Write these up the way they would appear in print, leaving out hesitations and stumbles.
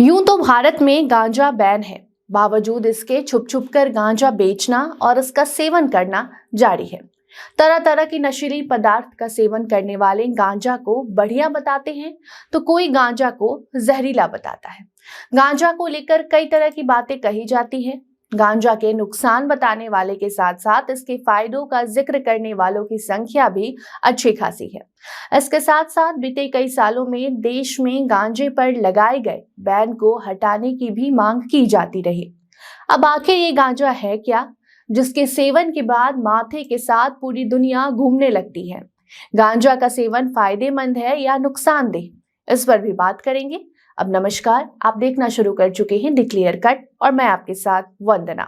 यूं तो भारत में गांजा बैन है। बावजूद इसके छुप छुप कर गांजा बेचना और इसका सेवन करना जारी है। तरह तरह की नशीली पदार्थ का सेवन करने वाले गांजा को बढ़िया बताते हैं तो कोई गांजा को जहरीला बताता है। गांजा को लेकर कई तरह की बातें कही जाती है। गांजा के नुकसान बताने वाले के साथ साथ इसके फायदों का जिक्र करने वालों की संख्या भी अच्छी खासी है। इसके साथ साथ बीते कई सालों में देश में गांजे पर लगाए गए बैन को हटाने की भी मांग की जाती रही। अब आखिर ये गांजा है क्या, जिसके सेवन के बाद माथे के साथ पूरी दुनिया घूमने लगती है? गांजा का सेवन फायदेमंद है या नुकसानदेह, इस पर भी बात करेंगे। अब नमस्कार, आप देखना शुरू कर चुके हैं द क्लियर कट और मैं आपके साथ वंदना।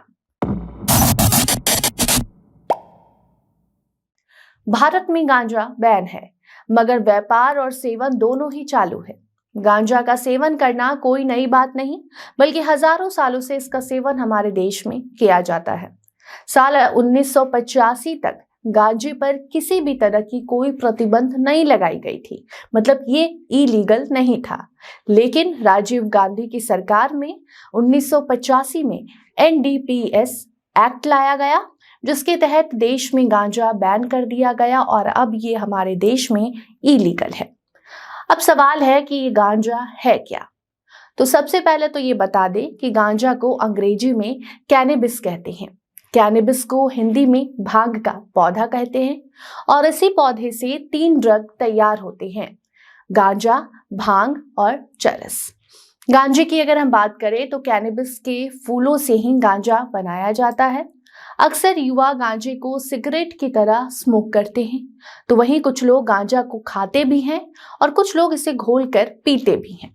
भारत में गांजा बैन है, मगर व्यापार और सेवन दोनों ही चालू है। गांजा का सेवन करना कोई नई बात नहीं, बल्कि हजारों सालों से इसका सेवन हमारे देश में किया जाता है। साल 1985 तक गांजे पर किसी भी तरह की कोई प्रतिबंध नहीं लगाई गई थी, मतलब ये इलीगल नहीं था। लेकिन राजीव गांधी की सरकार में 1985 में एनडीपीएस एक्ट लाया गया, जिसके तहत देश में गांजा बैन कर दिया गया और अब ये हमारे देश में इलीगल है। अब सवाल है कि ये गांजा है क्या? तो सबसे पहले तो ये बता दें कि गांजा को अंग्रेजी में कैनबिस कहते हैं। कैनबिस को हिंदी में भांग का पौधा कहते हैं और इसी पौधे से 3 ड्रग तैयार होते हैं: गांजा, भांग और चरस। गांजे की अगर हम बात करें तो कैनबिस के फूलों से ही गांजा बनाया जाता है। अक्सर युवा गांजे को सिगरेट की तरह स्मोक करते हैं, तो वहीं कुछ लोग गांजा को खाते भी हैं और कुछ लोग इसे घोलकर पीते भी हैं।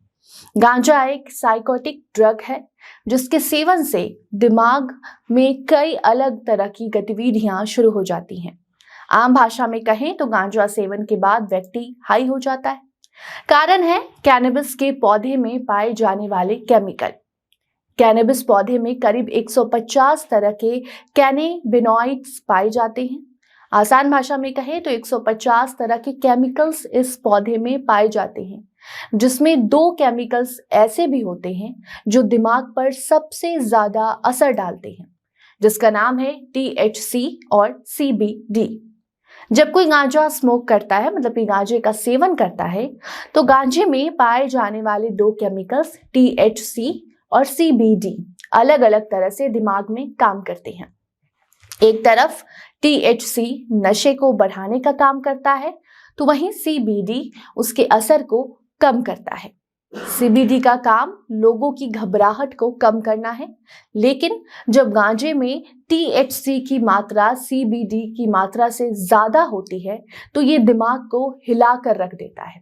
गांजा एक साइकोटिक ड्रग है, जिसके सेवन से दिमाग में कई अलग तरह की गतिविधियां शुरू हो जाती हैं। आम भाषा में कहें तो गांजा सेवन के बाद व्यक्ति हाई हो जाता है। कारण है कैनबिस के पौधे में पाए जाने वाले केमिकल। कैनबिस पौधे में करीब 150 तरह के कैनेबिनॉइड्स पाए जाते हैं। आसान भाषा में कहें तो 150 तरह के केमिकल्स इस पौधे में पाए जाते हैं, जिसमें 2 केमिकल्स ऐसे भी होते हैं जो दिमाग पर सबसे ज्यादा असर डालते हैं, जिसका नाम है THC और CBD। जब कोई गांजा स्मोक करता है, मतलब कि गांजे का सेवन करता है, तो गांजे में पाए जाने वाले 2 केमिकल्स THC और CBD अलग अलग तरह से दिमाग में काम करते हैं। एक तरफ THC नशे को बढ़ाने का काम करता है, तो वहीं CBD उसके असर को कम करता है। CBD का काम लोगों की घबराहट को कम करना है, लेकिन जब गांजे में THC की मात्रा CBD की मात्रा से ज्यादा होती है तो ये दिमाग को हिलाकर रख देता है।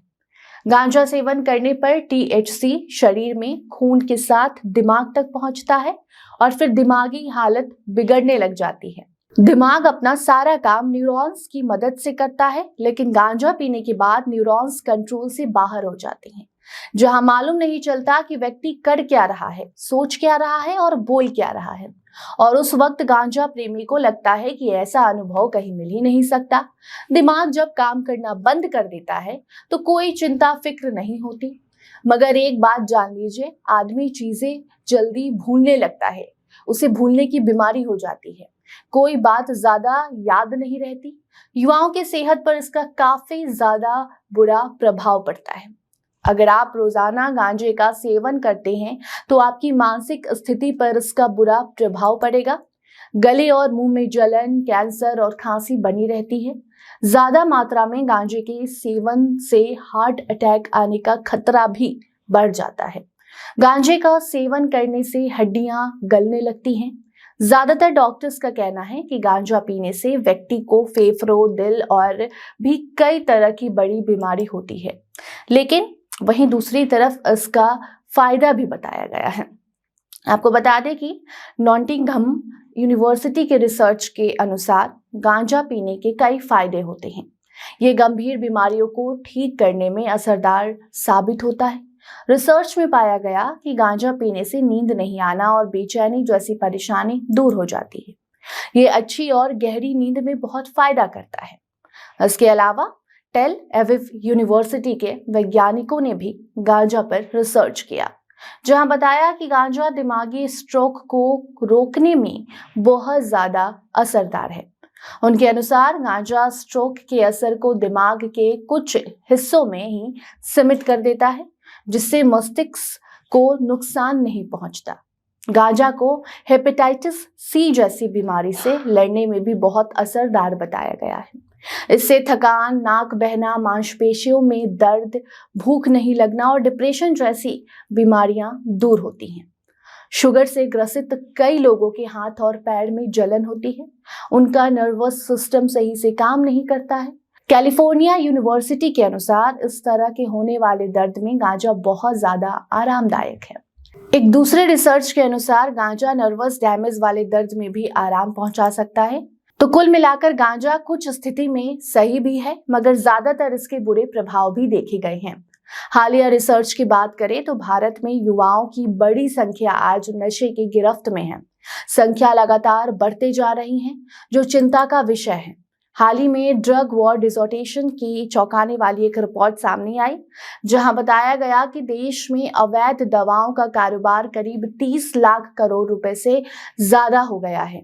गांजा सेवन करने पर THC शरीर में खून के साथ दिमाग तक पहुंचता है और फिर दिमागी हालत बिगड़ने लग जाती है। दिमाग अपना सारा काम न्यूरॉन्स की मदद से करता है, लेकिन गांजा पीने के बाद न्यूरॉन्स कंट्रोल से बाहर हो जाते हैं, जहां मालूम नहीं चलता कि व्यक्ति कर क्या रहा है, सोच क्या रहा है और बोल क्या रहा है। और उस वक्त गांजा प्रेमी को लगता है कि ऐसा अनुभव कहीं मिल ही नहीं सकता। दिमाग जब काम करना बंद कर देता है तो कोई चिंता फिक्र नहीं होती। मगर एक बात जान लीजिए, आदमी चीजें जल्दी भूलने लगता है, उसे भूलने की बीमारी हो जाती है, कोई बात ज्यादा याद नहीं रहती। युवाओं के सेहत पर इसका काफी ज्यादा बुरा प्रभाव पड़ता है। अगर आप रोजाना गांजे का सेवन करते हैं तो आपकी मानसिक स्थिति पर इसका बुरा प्रभाव पड़ेगा। गले और मुंह में जलन, कैंसर और खांसी बनी रहती है। ज्यादा मात्रा में गांजे के सेवन से हार्ट अटैक आने का खतरा भी बढ़ जाता है। गांजे का सेवन करने से हड्डियां गलने लगती हैं। ज्यादातर डॉक्टर्स का कहना है कि गांजा पीने से व्यक्ति को फेफड़ों, दिल और भी कई तरह की बड़ी बीमारी होती है, लेकिन वहीं दूसरी तरफ इसका फायदा भी बताया गया है। आपको बता दें कि नॉटिंघम यूनिवर्सिटी के रिसर्च के अनुसार गांजा पीने के कई फायदे होते हैं। ये गंभीर बीमारियों को ठीक करने में असरदार साबित होता है। रिसर्च में पाया गया कि गांजा पीने से नींद नहीं आना और बेचैनी जैसी परेशानी दूर हो जाती है। ये अच्छी और गहरी नींद में बहुत फायदा करता है। इसके अलावा टेल अविव यूनिवर्सिटी के वैज्ञानिकों ने भी गांजा पर रिसर्च किया जहां बताया कि गांजा दिमागी स्ट्रोक को रोकने में बहुत ज्यादा असरदार है। उनके अनुसार गांजा स्ट्रोक के असर को दिमाग के कुछ हिस्सों में ही सीमित कर देता है, जिससे मस्तिष्क को नुकसान नहीं पहुंचता। गांजा को हेपेटाइटिस सी जैसी बीमारी से लड़ने में भी बहुत असरदार बताया गया है। इससे थकान, नाक बहना, मांसपेशियों में दर्द, भूख नहीं लगना और डिप्रेशन जैसी बीमारियां दूर होती हैं। शुगर से ग्रसित कई लोगों के हाथ और पैर में जलन होती है। उनका नर्वस सिस्टम सही से काम नहीं करता है। कैलिफोर्निया यूनिवर्सिटी के अनुसार इस तरह के होने वाले दर्द में गांजा बहुत ज्यादा आरामदायक है। एक दूसरे रिसर्च के अनुसार गांजा नर्वस डैमेज वाले दर्द में भी आराम पहुंचा सकता है। तो कुल मिलाकर गांजा कुछ स्थिति में सही भी है, मगर ज्यादातर इसके बुरे प्रभाव भी देखे गए हैं। हालिया रिसर्च की बात करें तो भारत में युवाओं की बड़ी संख्या आज नशे की गिरफ्त में है। संख्या लगातार बढ़ते जा रही है, जो चिंता का विषय है। हाल ही में ड्रग वॉर डिसऑर्टेशन की चौंकाने वाली एक रिपोर्ट सामने आई, जहां बताया गया कि देश में अवैध दवाओं का कारोबार करीब 30 लाख करोड़ रुपए से ज्यादा हो गया है।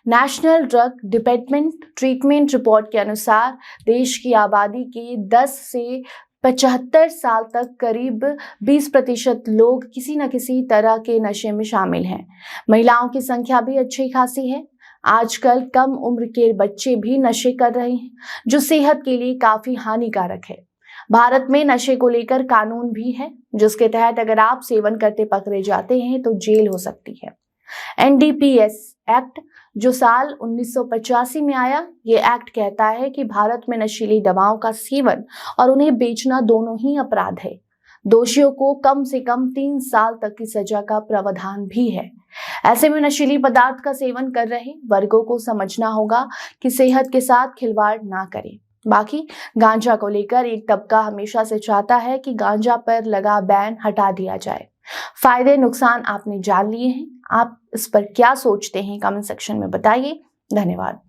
National drug dependent treatment report के अनुसार देश की आबादी के 10 से 75 साल तक करीब 20% लोग किसी न किसी तरह के नशे में शामिल हैं। महिलाओं की संख्या भी अच्छी खासी है। आजकल कम उम्र के बच्चे भी नशे कर रहे हैं, जो सेहत के लिए काफी हानिकारक है। भारत में नशे को लेकर कानून भी है, जिसके तहत अगर आप सेवन करते पकड़े जाते हैं तो जेल हो सकती है। NDPS एक्ट जो साल 1985 में आया, ये एक्ट कहता है कि भारत में नशीली दवाओं का सेवन और उन्हें बेचना दोनों ही अपराध है। दोषियों को कम से कम 3 साल तक की सजा का प्रावधान भी है। ऐसे में नशीली पदार्थ का सेवन कर रहे वर्गों को समझना होगा कि सेहत के साथ खिलवाड़ ना करें। बाकी गांजा को लेकर एक तबका हमेशा से चाहता है कि गांजा पर लगा बैन हटा दिया जाए। फायदे नुकसान आपने जान लिए हैं। आप इस पर क्या सोचते हैं कमेंट सेक्शन में बताइए। धन्यवाद।